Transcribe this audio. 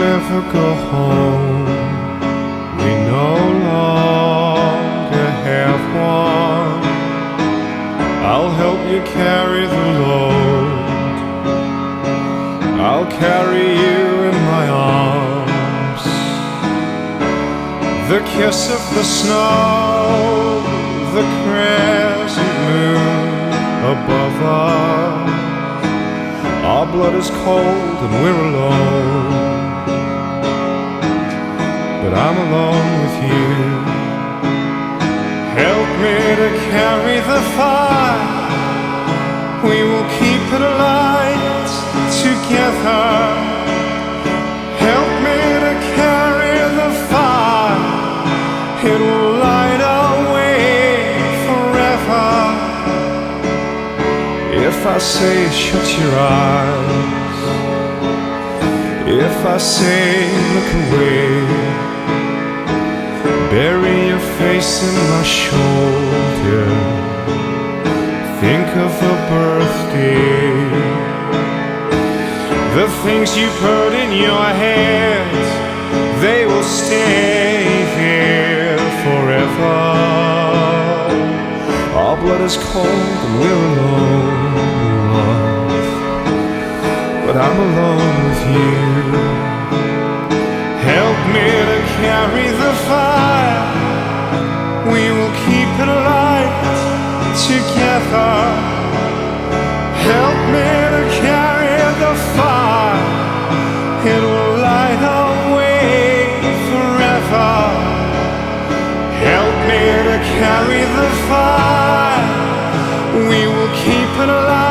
never go home. We no longer have one. I'll help you carry the load. I'll carry you in my arms. The kiss of the snow, the crescent moon above us. Our blood is cold and we're alone, but I'm alone with you. Help me to carry the fire. We will keep it alight together. Help me to carry the fire. It will light our way forever. If I say shut your eyes, if I say look away, bury your face in my shoulder, think of a birthday, the things you put in your head, they will stay there forever. Our blood is cold and we're alone, love, but I'm alone with you. Help me to carry the fire. We will keep it alight together. Help me to carry the fire. It will light our way forever. Help me to carry the fire. We will keep it alive.